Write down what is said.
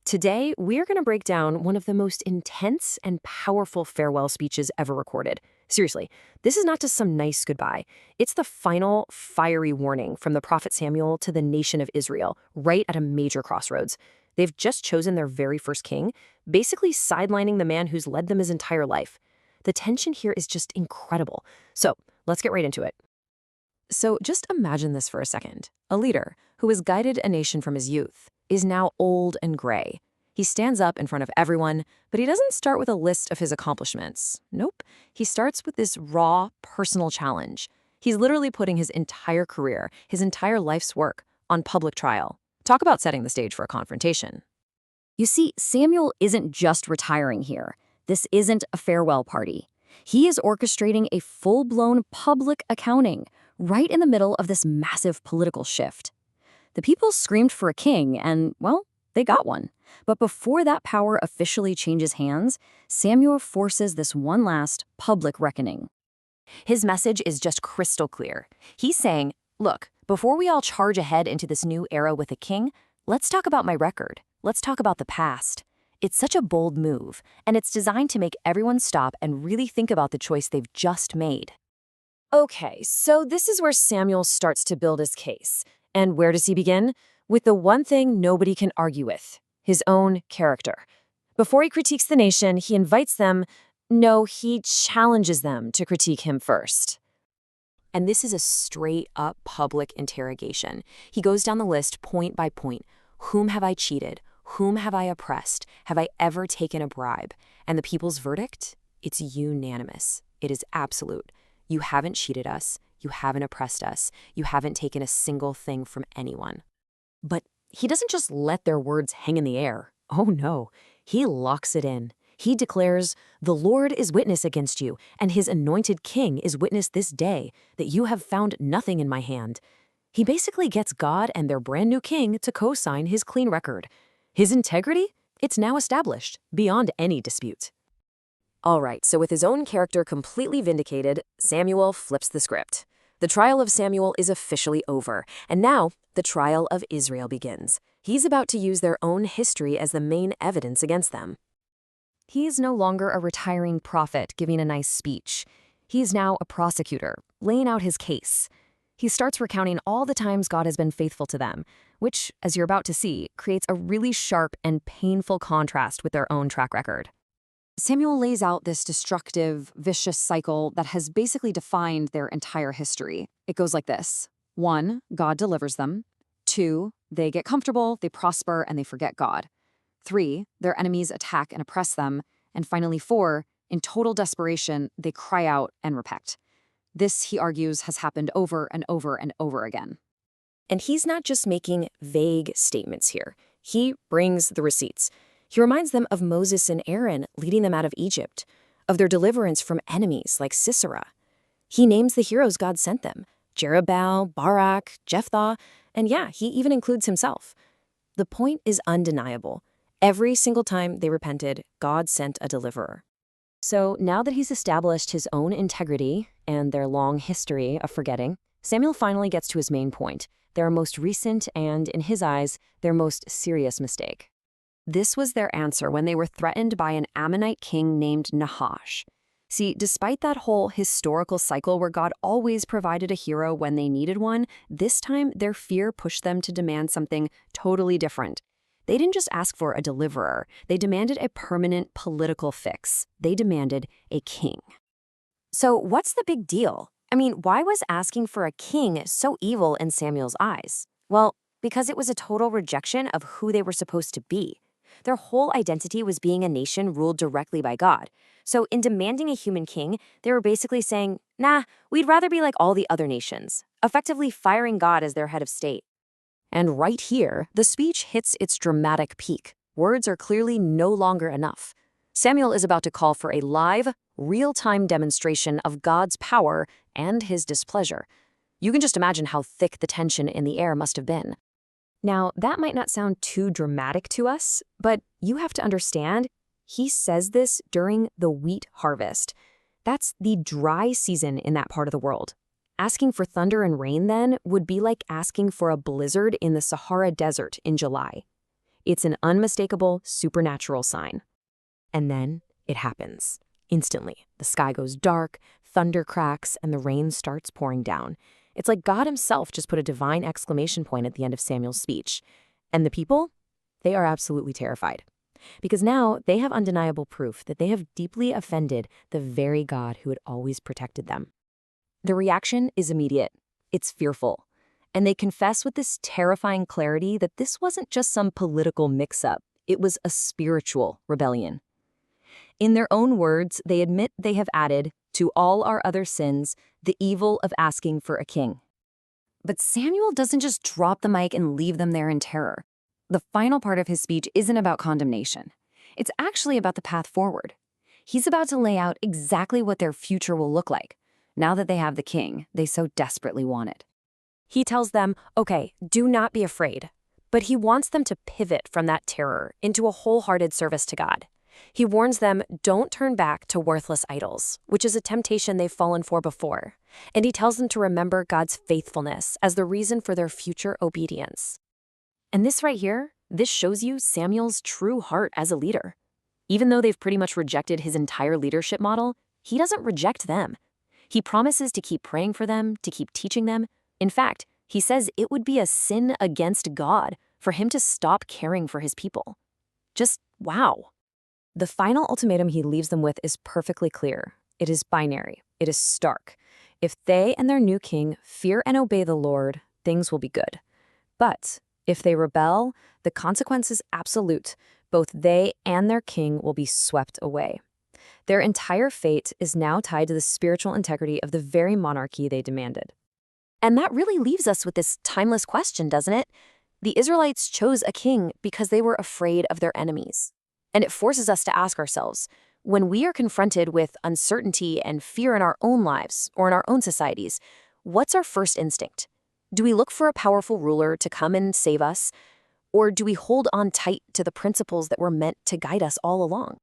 Today, we're going to break down one of the most intense and powerful farewell speeches ever recorded. Seriously, this is not just some nice goodbye. It's the final, fiery warning from the prophet Samuel to the nation of Israel, right at a major crossroads. They've just chosen their very first king, basically sidelining the man who's led them his entire life. The tension here is just incredible. So, let's get right into it. So, just imagine this for a second. A leader who has guided a nation from his youth is now old and gray. He stands up in front of everyone, but he doesn't start with a list of his accomplishments. Nope. He starts with this raw, personal challenge. He's literally putting his entire career, his entire life's work, on public trial. Talk about setting the stage for a confrontation. You see, Samuel isn't just retiring here. This isn't a farewell party. He is orchestrating a full-blown public accounting right in the middle of this massive political shift. The people screamed for a king, and, well, they got one. But before that power officially changes hands, Samuel forces this one last public reckoning. His message is just crystal clear. He's saying, look, before we all charge ahead into this new era with a king, let's talk about my record. Let's talk about the past. It's such a bold move, and it's designed to make everyone stop and really think about the choice they've just made. Okay, so this is where Samuel starts to build his case. And where does he begin? With the one thing nobody can argue with, his own character. Before he critiques the nation, he invites them, no, he challenges them to critique him first. And this is a straight-up public interrogation. He goes down the list point by point. Whom have I cheated? Whom have I oppressed? Have I ever taken a bribe? And the people's verdict? It's unanimous. It is absolute. You haven't cheated us. You haven't oppressed us. You haven't taken a single thing from anyone. But he doesn't just let their words hang in the air. Oh no, he locks it in. He declares, the Lord is witness against you, and his anointed king is witness this day, that you have found nothing in my hand. He basically gets God and their brand new king to co-sign his clean record. His integrity? It's now established, beyond any dispute. All right, so with his own character completely vindicated, Samuel flips the script. The trial of Samuel is officially over, and now the trial of Israel begins. He's about to use their own history as the main evidence against them. He is no longer a retiring prophet giving a nice speech. He is now a prosecutor, laying out his case. He starts recounting all the times God has been faithful to them, which, as you're about to see, creates a really sharp and painful contrast with their own track record. Samuel lays out this destructive, vicious cycle that has basically defined their entire history. It goes like this. 1, God delivers them. 2, they get comfortable, they prosper, and they forget God. 3, their enemies attack and oppress them. And finally 4, in total desperation, they cry out and repent. This, he argues, has happened over and over and over again. And he's not just making vague statements here. He brings the receipts. He reminds them of Moses and Aaron leading them out of Egypt, of their deliverance from enemies like Sisera. He names the heroes God sent them, Jerubbaal, Barak, Jephthah, and yeah, he even includes himself. The point is undeniable. Every single time they repented, God sent a deliverer. So now that he's established his own integrity and their long history of forgetting, Samuel finally gets to his main point, their most recent and, in his eyes, their most serious mistake. This was their answer when they were threatened by an Ammonite king named Nahash. See, despite that whole historical cycle where God always provided a hero when they needed one, this time their fear pushed them to demand something totally different. They didn't just ask for a deliverer. They demanded a permanent political fix. They demanded a king. So what's the big deal? I mean, why was asking for a king so evil in Samuel's eyes? Well, because it was a total rejection of who they were supposed to be. Their whole identity was being a nation ruled directly by God. So in demanding a human king, they were basically saying, nah, we'd rather be like all the other nations, effectively firing God as their head of state. And right here, the speech hits its dramatic peak. Words are clearly no longer enough. Samuel is about to call for a live, real-time demonstration of God's power and his displeasure. You can just imagine how thick the tension in the air must have been. Now, that might not sound too dramatic to us, but you have to understand, he says this during the wheat harvest. That's the dry season in that part of the world. Asking for thunder and rain then would be like asking for a blizzard in the Sahara Desert in July. It's an unmistakable supernatural sign. And then it happens. Instantly, the sky goes dark, thunder cracks, and the rain starts pouring down. It's like God himself just put a divine exclamation point at the end of Samuel's speech. And the people? They are absolutely terrified. Because now they have undeniable proof that they have deeply offended the very God who had always protected them. The reaction is immediate. It's fearful. And they confess with this terrifying clarity that this wasn't just some political mix-up. It was a spiritual rebellion. In their own words, they admit they have added, to all our other sins, the evil of asking for a king. But Samuel doesn't just drop the mic and leave them there in terror. The final part of his speech isn't about condemnation. It's actually about the path forward. He's about to lay out exactly what their future will look like, now that they have the king they so desperately wanted. He tells them, okay, do not be afraid. But he wants them to pivot from that terror into a wholehearted service to God. He warns them, don't turn back to worthless idols, which is a temptation they've fallen for before. And he tells them to remember God's faithfulness as the reason for their future obedience. And this right here, this shows you Samuel's true heart as a leader. Even though they've pretty much rejected his entire leadership model, he doesn't reject them. He promises to keep praying for them, to keep teaching them. In fact, he says it would be a sin against God for him to stop caring for his people. Just wow. The final ultimatum he leaves them with is perfectly clear. It is binary. It is stark. If they and their new king fear and obey the Lord, things will be good. But if they rebel, the consequence is absolute. Both they and their king will be swept away. Their entire fate is now tied to the spiritual integrity of the very monarchy they demanded. And that really leaves us with this timeless question, doesn't it? The Israelites chose a king because they were afraid of their enemies. And it forces us to ask ourselves, when we are confronted with uncertainty and fear in our own lives or in our own societies, what's our first instinct? Do we look for a powerful ruler to come and save us? Or do we hold on tight to the principles that were meant to guide us all along?